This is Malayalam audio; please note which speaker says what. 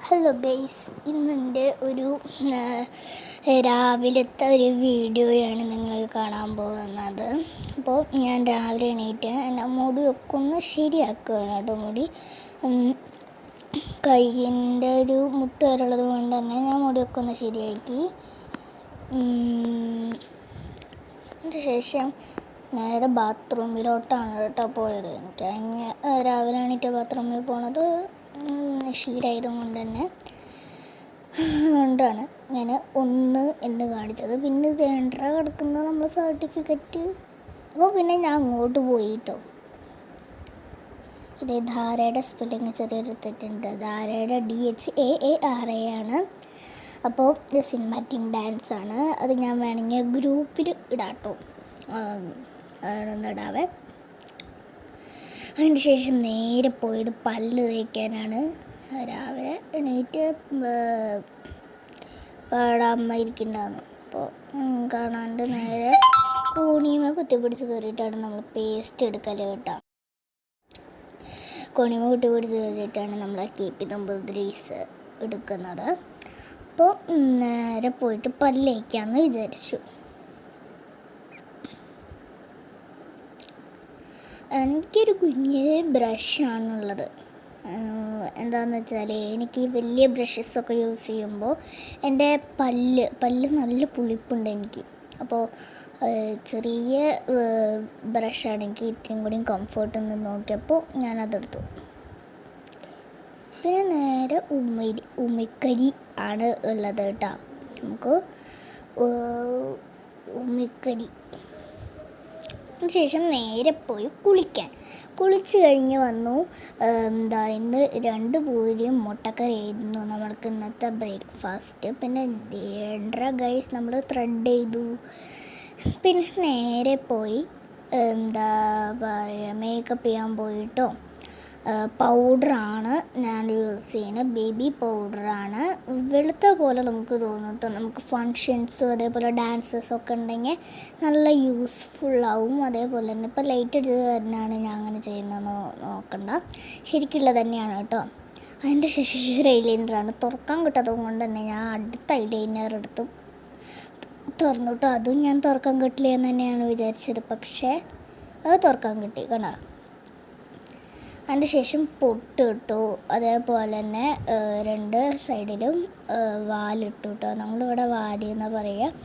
Speaker 1: ഹലോ ഗൈസ്, ഇന്നെൻ്റെ ഒരു രാവിലത്തെ ഒരു വീഡിയോയാണ് നിങ്ങൾ കാണാൻ പോകുന്നത്. അപ്പോൾ ഞാൻ രാവിലെ എണീറ്റ് എൻ്റെ മുടിയൊക്കെ ഒന്ന് ശരിയാക്കുകയാണ് കേട്ടോ. മുടി കയ്യിൻ്റെ ഒരു മുട്ട് വരെയുള്ളത് കൊണ്ട് തന്നെ ഞാൻ മുടിയൊക്കെ ഒന്ന് ശരിയാക്കി. അതിന് ശേഷം നേരെ ബാത്റൂമിലോട്ടാണ് കേട്ടോ പോയത്. എനിക്ക് രാവിലെ എണീറ്റ് ബാത്റൂമിൽ പോണത് ശീലമായതുകൊണ്ട് തന്നെ കൊണ്ടാണ് ഞാൻ 1 എന്ന് കാണിച്ചത്. പിന്നെ ഇത് 2 കിടക്കുന്നത് നമ്മൾ സർട്ടിഫിക്കറ്റ്. അപ്പോൾ പിന്നെ ഞാൻ അങ്ങോട്ട് പോയിട്ടോ. ഇത് ധാരയുടെ സ്പെല്ലിങ് ചെറിയൊരു തെറ്റുണ്ട്. ധാരയുടെ DHAARA ആണ്. അപ്പോൾ ഇത് സിനിമാറ്റിക് ഡാൻസ് ആണ്. അത് ഞാൻ വേണമെങ്കിൽ ഗ്രൂപ്പിൽ ഇടാട്ടോ, ഇടാവേ. അതിന് ശേഷം നേരെ പോയത് പല്ല് തേക്കാനാണ്. രാവിലെ എണീറ്റ് പാടാമ്മ ഇരിക്കുന്നുണ്ടായിരുന്നു. അപ്പോൾ കാണാണ്ട് നേരെ കോണിയുമ കുത്തിപ്പിടിച്ച് കയറിയിട്ടാണ് നമ്മൾ പേസ്റ്റ് എടുക്കൽ കേട്ടോ. കോണിയുമ കുത്തിപ്പിടിച്ച് കയറിയിട്ടാണ് നമ്മൾ KP നമ്പൂതിരീസ് എടുക്കുന്നത്. അപ്പോൾ നേരെ പോയിട്ട് പല്ല് തേക്കാമെന്ന് വിചാരിച്ചു. എനിക്കൊരു കുഞ്ഞ് ബ്രഷാണുള്ളത്. എന്താണെന്ന് വെച്ചാൽ എനിക്ക് വലിയ ബ്രഷസൊക്കെ യൂസ് ചെയ്യുമ്പോൾ എൻ്റെ പല്ല് നല്ല പുളിപ്പുണ്ട് എനിക്ക്. അപ്പോൾ ചെറിയ ബ്രഷാണെങ്കിൽ ഇത്രയും കൂടി കംഫർട്ട് എന്ന് നോക്കിയപ്പോൾ ഞാനതെടുത്തു. പിന്നെ നേരെ ഉമിക്കരി ആണ് ഉള്ളത് കേട്ടോ. നമുക്ക് ഉമിക്കരി ശേഷം നേരെ പോയി കുളിച്ച് കഴിഞ്ഞ് വന്നു. ഇന്ന് 2 പൂരിയും മുട്ടക്കറിയായിരുന്നു നമ്മൾക്ക് ഇന്നത്തെ ബ്രേക്ക്ഫാസ്റ്റ്. പിന്നെ 2 ഗൈസ് നമ്മൾ ത്രെഡ് ചെയ്തു. പിന്നെ നേരെ പോയി മേക്കപ്പ് ചെയ്യാൻ പോയിട്ടോ. പൗഡറാണ് ഞാൻ യൂസ് ചെയ്യുന്നത്, ബേബി പൗഡറാണ്. വെളുത്ത പോലെ നമുക്ക് തോന്നും കേട്ടോ. നമുക്ക് ഫങ്ഷൻസും അതേപോലെ ഡാൻസസൊക്കെ ഉണ്ടെങ്കിൽ നല്ല യൂസ്ഫുള്ളാവും. അതേപോലെ തന്നെ ഇപ്പോൾ ലൈറ്റ് അടിച്ചത് തന്നെയാണ് ഞാൻ അങ്ങനെ ചെയ്യുന്നത്, നോക്കണ്ട, ശരിക്കുള്ളത് തന്നെയാണ് കേട്ടോ. അതിൻ്റെ ശേഷം ഒരു ഐലൈനറാണ്. തുറക്കാൻ കിട്ടാത്തത് കൊണ്ട് തന്നെ ഞാൻ അടുത്ത ഐലൈനർ എടുത്തു തുറന്നു കേട്ടോ. അതും ഞാൻ തുറക്കാൻ കിട്ടില്ല എന്ന് തന്നെയാണ് വിചാരിച്ചത്, പക്ഷേ അത് തുറക്കാൻ കിട്ടി കണ്ടോ. അതിൻ്റെ ശേഷം പൊട്ട് ഇട്ടു. അതേപോലെ തന്നെ 2 സൈഡിലും വാലിട്ടു കേട്ടോ. നമ്മളിവിടെ വാല് എന്ന് പറയുക.